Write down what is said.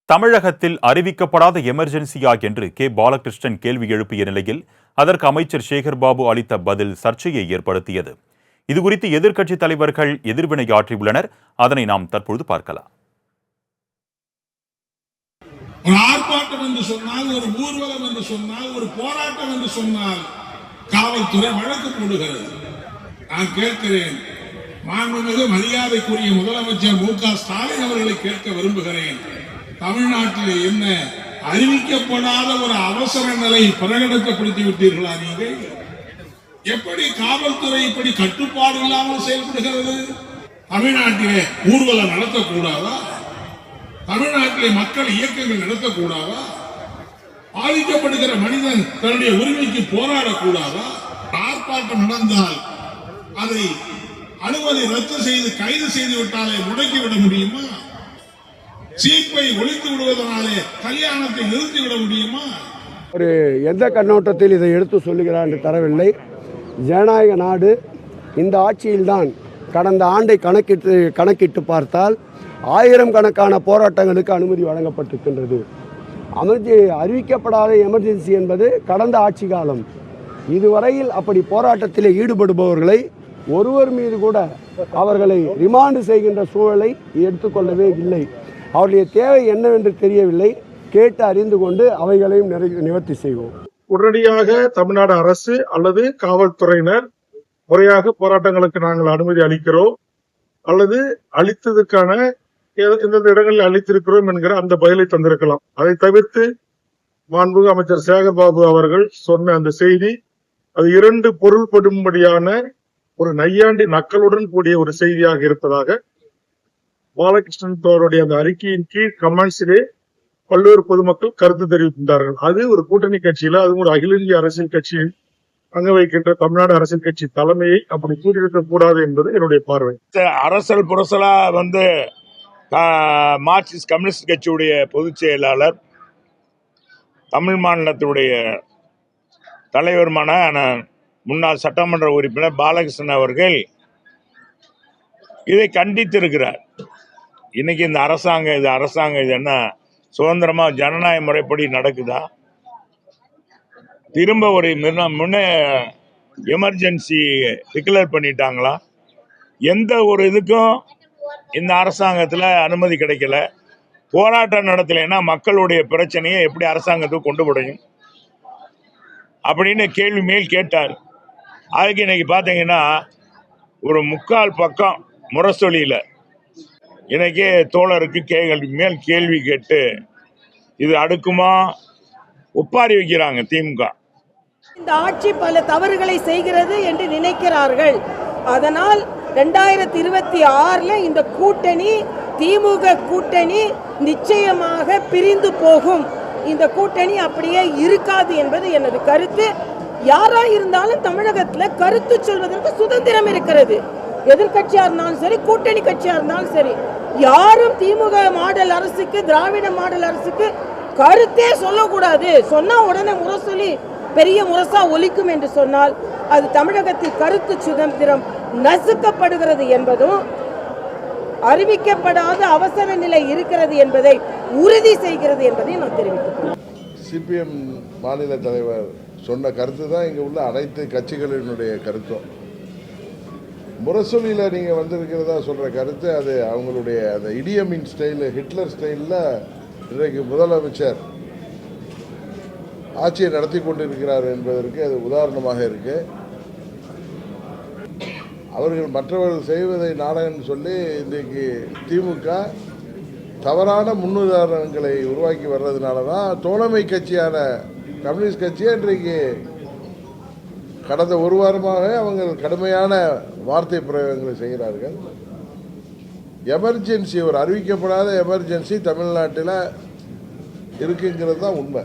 தமிழகத்தில் அறிவிக்கப்படாத எமர்ஜென்சியா என்று கே பாலகிருஷ்ணன் கேள்வி எழுப்பிய நிலையில் அதற்கு அமைச்சர் சேகர்பாபு அளித்த பதில் சர்ச்சையை ஏற்படுத்தியது. இதுகுறித்து எதிர்க்கட்சித் தலைவர்கள் எதிர்வினையாற்றியுள்ளனர். அதனை நாம் தற்பொழுது பார்க்கலாம். ஒரு ஆர்ப்பாட்டம் என்று சொன்னால், ஒரு ஊர்வலம் என்று சொன்னால், ஒரு போராட்டம் என்று சொன்னால் காவல்துறை வழக்கு போடுகிறது. நான் கேட்கிறேன், மாண்புமிகு மரியாதைக்குரிய முதலமைச்சர் மு.க. ஸ்டாலின் அவர்களை கேட்க விரும்புகிறேன். தமிழ்நாட்டில் என்ன அறிவிக்கப்படாத ஒரு அவசர நிலை பிரகடனப்படுத்தி விட்டீர்களா? நீங்கள் எப்படி காவல்துறை இப்படி கட்டுப்பாடு இல்லாமல் செயல்படுகிறது? தமிழ்நாட்டிலே ஊர்வலம் நடத்தக்கூடாதா? தமிழ்நாட்டிலே மக்கள் இயக்கங்கள் நடத்தக்கூடாதா? பாதிக்கப்படுகிற மனிதன் தன்னுடைய உரிமைக்கு போராடக்கூடாதா? ஆர்ப்பாட்டம் நடந்தால் அதை அனுமதி ரத்து செய்து கைது செய்து விட்டாலே முடக்கிவிட முடியுமா? சீப்பை ஒழித்து விடுவதனாலே கல்யாணத்தை நிறுத்திவிட முடியுமா? ஒரு எந்த கண்ணோட்டத்தில் இதை எடுத்து சொல்லுகிறார் என்று தரவில்லை. ஜனநாயக நாடு. இந்த ஆட்சியில்தான் கடந்த ஆண்டை கணக்கிட்டு பார்த்தால் 1000 கணக்கான போராட்டங்களுக்கு அனுமதி வழங்கப்பட்டிருக்கின்றது. அறிவிக்கப்படாத எமர்ஜென்சி என்பது கடந்த ஆட்சி காலம். இதுவரையில் அப்படி போராட்டத்தில் ஈடுபடுபவர்களை ஒருவர் மீது கூட அவர்களை ரிமாண்ட் செய்கின்ற சூழலை எடுத்துக்கொள்ளவே இல்லை. அவருடைய தேவை என்னவென்று தெரியவில்லை. கேட்டு அறிந்து கொண்டு அவைகளையும் நிவர்த்தி செய்வோம். உடனடியாக தமிழ்நாடு அரசு அல்லது காவல்துறையினர் முறையாக போராட்டங்களுக்கு நாங்கள் அனுமதி அளிக்கிறோம் அல்லது அளித்ததுக்கான எந்தெந்த இடங்களில் அளித்திருக்கிறோம் என்கிற அந்த பதிலை தந்திருக்கலாம். அதை தவிர்த்து மாண்புமிகு அமைச்சர் சேகர்பாபு அவர்கள் சொன்ன அந்த செய்தி அது 2 பொருள்படும்படியான ஒரு நையாண்டி நக்கலுடன் கூடிய ஒரு செய்தியாக இருப்பதாக பாலகிருஷ்ணன் அவருடைய அந்த அறிக்கையின் கீழ் கமெண்ட்ஸிலே பல்வேறு பொதுமக்கள் கருத்து தெரிவிக்கின்றார்கள். அது ஒரு கூட்டணி கட்சியில, அதுவும் ஒரு அகில இந்திய அரசியல் கட்சியில் அங்க வைக்கின்ற தமிழ்நாடு அரசியல் கட்சி தலைமையை அப்படி கூட்டியிருக்க கூடாது என்பது என்னுடைய பார்வை. அரசல் புரசலா மார்க்சிஸ்ட் கம்யூனிஸ்ட் கட்சியுடைய பொதுச் செயலாளர், தமிழ் மாநிலத்துடைய தலைவருமான முன்னாள் சட்டமன்ற உறுப்பினர் பாலகிருஷ்ணன் அவர்கள் இதை கண்டித்திருக்கிறார். இன்னைக்கு இந்த அரசாங்கம் இது என்ன சுதந்திரமா ஜனநாயக முறைப்படி நடக்குதா? திரும்ப ஒரு எமர்ஜென்சி டிக்ளேர் பண்ணிட்டாங்களா? எந்த ஒரு இதுக்கும் இந்த அரசாங்கத்தில் அனுமதி கிடைக்கல. போராட்டம் நடத்தலைன்னா மக்களுடைய பிரச்சனையை எப்படி அரசாங்கத்துக்கு கொண்டு முடியும் அப்படின்னு கேள்வி மேல் கேட்டார். அதுக்கு இன்னைக்கு பார்த்தீங்கன்னா ஒரு 3/4 பக்கம் முரசொலியில் இன்னைக்கே தோழருக்கு மேல் கேள்வி கேட்டு இது அடுக்குமா ஒப்பாரி வைக்கிறாங்க திமுக. இந்த ஆட்சி பல தவறுகளை செய்கிறது என்று நினைக்கிறார்கள். அதனால் 2026 இந்த கூட்டணி, திமுக கூட்டணி நிச்சயமாக பிரிந்து போகும். இந்த கூட்டணி அப்படியே இருக்காது என்பது எனது கருத்து. யாரா இருந்தாலும் தமிழகத்தில் கருத்து சொல்வதற்கு சுதந்திரம் இருக்கிறது. எதிர்கட்சியா இருந்தாலும் சரி, கூட்டணி கட்சியா இருந்தாலும் சரி, யாரும் திமுக மாடல் அரசுக்கு, திராவிட மாடல் அரசுக்கு கருத்தே சொல்லக்கூடாது. சொன்னா உடனே முரசொலி பெரிய முரசா ஒலிக்கும் என்று சொன்னால் அது தமிழகத்தில் கருத்து சுதந்திரம் நசுக்கப்படுகிறது என்பதும், அறிவிக்கப்படாத அவசர நிலை இருக்கிறது என்பதை உறுதி செய்கிறது என்பதை நான் தெரிவித்துள்ளேன். சிபிஎம் மாநில தலைவர் சொன்ன கருத்து தான் இங்கே உள்ள அனைத்து கட்சிகளினுடைய கருத்தும். முரசொலியில் நீங்கள் வந்திருக்கிறதா சொல்கிற கருத்து அது அவங்களுடைய அந்த இடியமின் ஸ்டைலு, ஹிட்லர் ஸ்டைலில் இன்றைக்கு முதலமைச்சர் ஆட்சியை நடத்தி கொண்டிருக்கிறார் என்பதற்கு அது உதாரணமாக இருக்கு. அவர்கள் மற்றவர்கள் செய்வதை நாடகம்னு சொல்லி இன்றைக்கு திமுக தவறான முன்னுதாரணங்களை உருவாக்கி வர்றதுனால தான் தோழமை கட்சியான கம்யூனிஸ்ட் கட்சியை இன்றைக்கு கடந்த 1 வாரமாக அவங்க கடுமையான வார்த்தை பிரயோகங்களை செய்கிறார்கள். எமர்ஜென்சி, ஒரு அறிவிக்கப்படாத எமர்ஜென்சி தமிழ்நாட்டில் இருக்குங்கிறது தான் உண்மை.